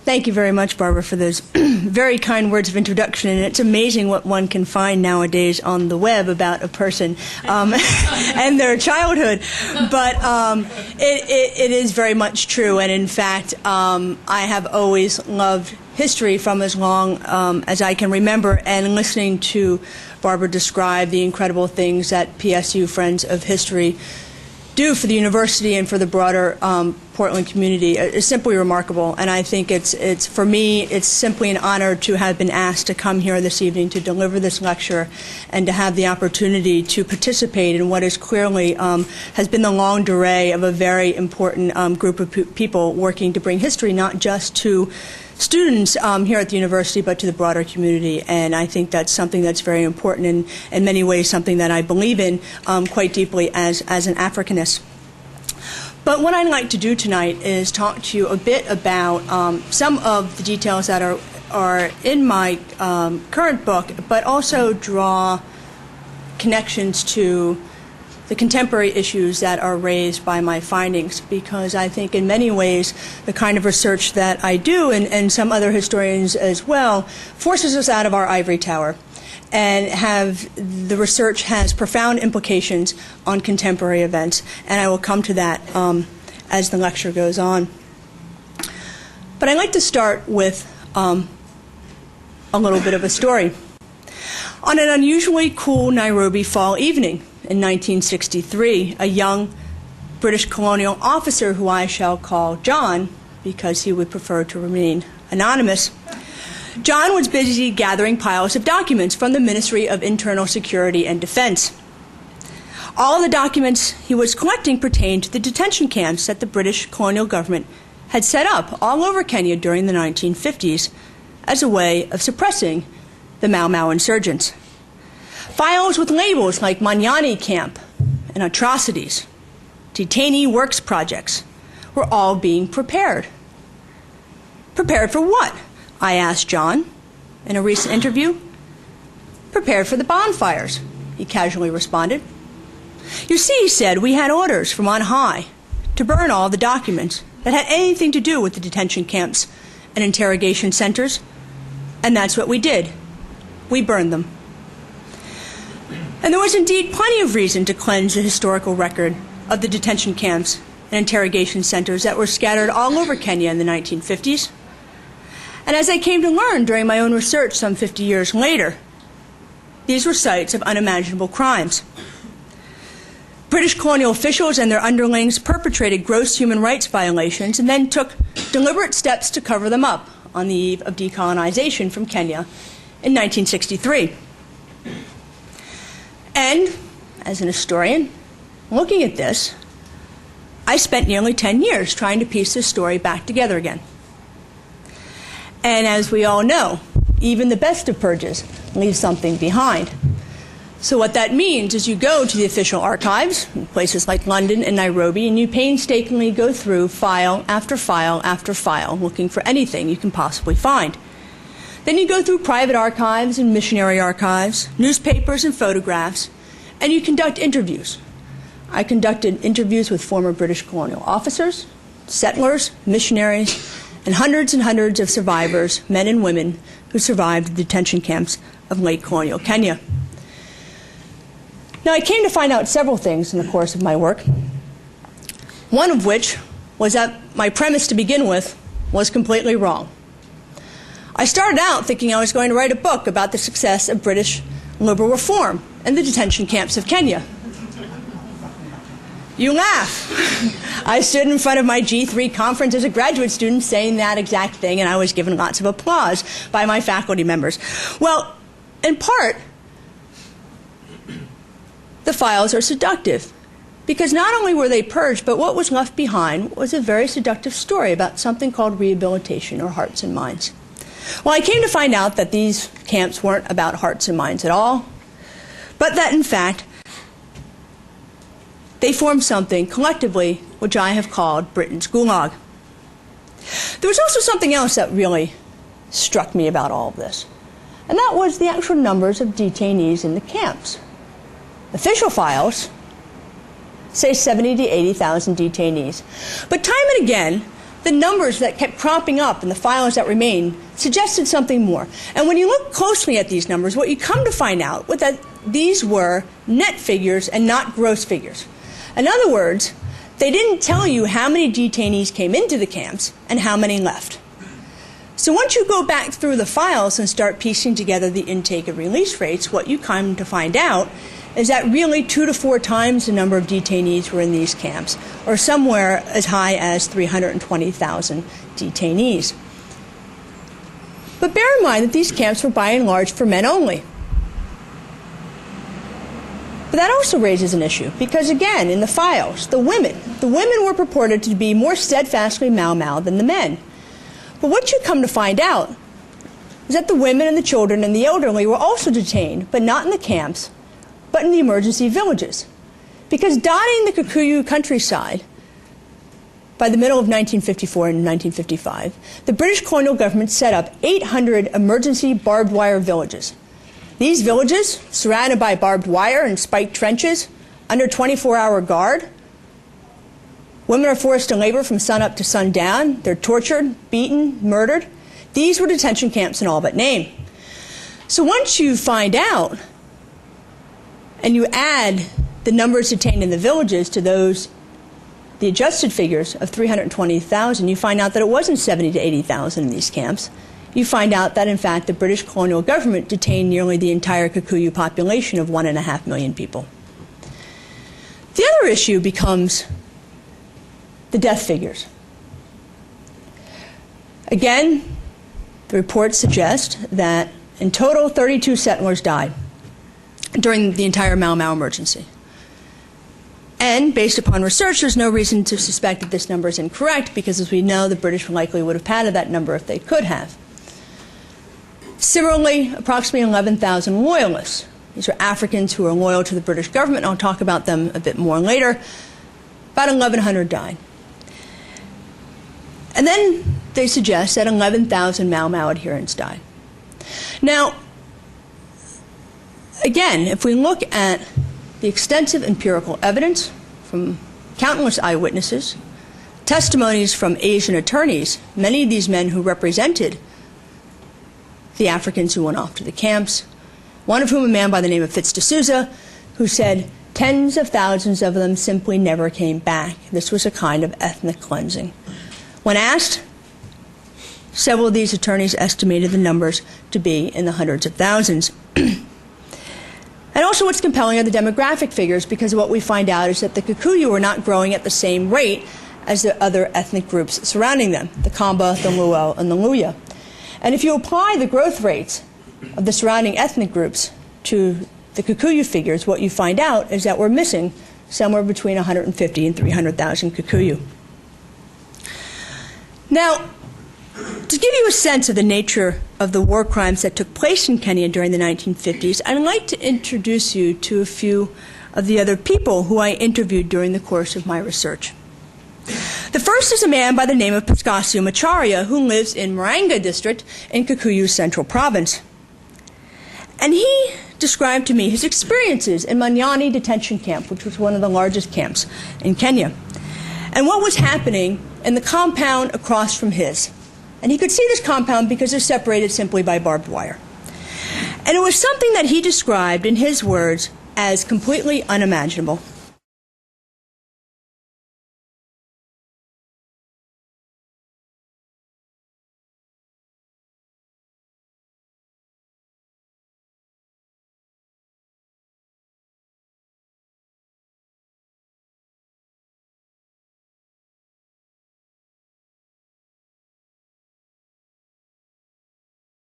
Thank you very much, Barbara, for those very kind words of introduction. And it's amazing what one can find nowadays on the web about a person and their childhood. But it is very much true. And in fact, I have always loved history from as long as I can remember. And listening to Barbara describe the incredible things that PSU Friends of History do for the university and for the broader Portland community is simply remarkable. And I think it's for me, it's simply an honor to have been asked to come here this evening to deliver this lecture and to have the opportunity to participate in what is clearly has been the long durée of a very important group of people working to bring history not just to students here at the university, but to the broader community. And I think that's something that's very important and in many ways something that I believe in quite deeply as an Africanist. But what I'd like to do tonight is talk to you a bit about some of the details that are in my current book, but also draw connections to the contemporary issues that are raised by my findings, because I think in many ways the kind of research that I do, and some other historians as well, forces us out of our ivory tower, and the research has profound implications on contemporary events, and I will come to that as the lecture goes on. But I'd like to start with a little bit of a story. On an unusually cool Nairobi fall evening in 1963, a young British colonial officer, who I shall call John because he would prefer to remain anonymous, John was busy gathering piles of documents from the Ministry of Internal Security and Defense. All of the documents he was collecting pertained to the detention camps that the British colonial government had set up all over Kenya during the 1950s as a way of suppressing the Mau Mau insurgents. Files with labels like Manyani Camp and Atrocities, Detainee Works Projects, were all being prepared. Prepared for what? I asked John in a recent interview. Prepared for the bonfires, he casually responded. You see, he said, we had orders from on high to burn all the documents that had anything to do with the detention camps and interrogation centers, and that's what we did. We burned them. And there was indeed plenty of reason to cleanse the historical record of the detention camps and interrogation centers that were scattered all over Kenya in the 1950s. And as I came to learn during my own research some 50 years later, these were sites of unimaginable crimes. British colonial officials and their underlings perpetrated gross human rights violations and then took deliberate steps to cover them up on the eve of decolonization from Kenya in 1963. And, as an historian, looking at this, I spent nearly 10 years trying to piece this story back together again. And as we all know, even the best of purges leave something behind. So what that means is you go to the official archives in places like London and Nairobi, and you painstakingly go through file after file after file, looking for anything you can possibly find. Then you go through private archives and missionary archives, newspapers and photographs, and you conduct interviews. I conducted interviews with former British colonial officers, settlers, missionaries, and hundreds of survivors, men and women, who survived the detention camps of late colonial Kenya. Now, I came to find out several things in the course of my work, one of which was that my premise to begin with was completely wrong. I started out thinking I was going to write a book about the success of British liberal reform in the detention camps of Kenya. You laugh. I stood in front of my G3 conference as a graduate student saying that exact thing, and I was given lots of applause by my faculty members. Well, in part, the files are seductive, because not only were they purged, but what was left behind was a very seductive story about something called rehabilitation, or hearts and minds. Well, I came to find out that these camps weren't about hearts and minds at all, but that, in fact, they formed something collectively which I have called Britain's Gulag. There was also something else that really struck me about all of this, and that was the actual numbers of detainees in the camps. Official files say 70 to 80,000 detainees, but time and again, the numbers that kept cropping up in the files that remained suggested something more. And when you look closely at these numbers, what you come to find out was that these were net figures and not gross figures. In other words, they didn't tell you how many detainees came into the camps and how many left. So once you go back through the files and start piecing together the intake and release rates, what you come to find out is that really 2 to 4 times the number of detainees were in these camps, or somewhere as high as 320,000 detainees. But bear in mind that these camps were by and large for men only. But that also raises an issue, because again, in the files, the women were purported to be more steadfastly Mau than the men. But what you come to find out is that the women and the children and the elderly were also detained, but not in the camps, but in the emergency villages. Because dotting the Kikuyu countryside by the middle of 1954 and 1955, the British colonial government set up 800 emergency barbed wire villages. These villages, surrounded by barbed wire and spiked trenches, under 24-hour guard, women are forced to labor from sunup to sundown. They're tortured, beaten, murdered. These were detention camps in all but name. So once you find out, and you add the numbers detained in the villages to those, the adjusted figures of 320,000, you find out that it wasn't 70 to 80,000 in these camps. You find out that, in fact, the British colonial government detained nearly the entire Kikuyu population of 1.5 million people. The other issue becomes the death figures. Again, the reports suggest that in total 32 settlers died during the entire Mau Mau emergency. And based upon research, there's no reason to suspect that this number is incorrect, because as we know, the British likely would have padded that number if they could have. Similarly, approximately 11,000 loyalists. These are Africans who are loyal to the British government, and I'll talk about them a bit more later. About 1,100 died. And then they suggest that 11,000 Mau Mau adherents died. Now, again, if we look at the extensive empirical evidence from countless eyewitnesses, testimonies from Asian attorneys, many of these men who represented the Africans who went off to the camps, one of whom a man by the name of Fitz D'Souza, who said tens of thousands of them simply never came back. This was a kind of ethnic cleansing. When asked, several of these attorneys estimated the numbers to be in the hundreds of thousands. And also what's compelling are the demographic figures, because what we find out is that the Kikuyu are not growing at the same rate as the other ethnic groups surrounding them, the Kamba, the Luo, and the Luya. And if you apply the growth rates of the surrounding ethnic groups to the Kikuyu figures, what you find out is that we're missing somewhere between 150 and 300,000 Kikuyu. Now, to give you a sense of the nature of the war crimes that took place in Kenya during the 1950s, I'd like to introduce you to a few of the other people who I interviewed during the course of my research. The first is a man by the name of Pascasio Macharia, who lives in Murang'a district in Kikuyu Central Province. And he described to me his experiences in Manyani detention camp, which was one of the largest camps in Kenya, and what was happening in the compound across from his. And he could see this compound because they're separated simply by barbed wire. And it was something that he described in his words as completely unimaginable.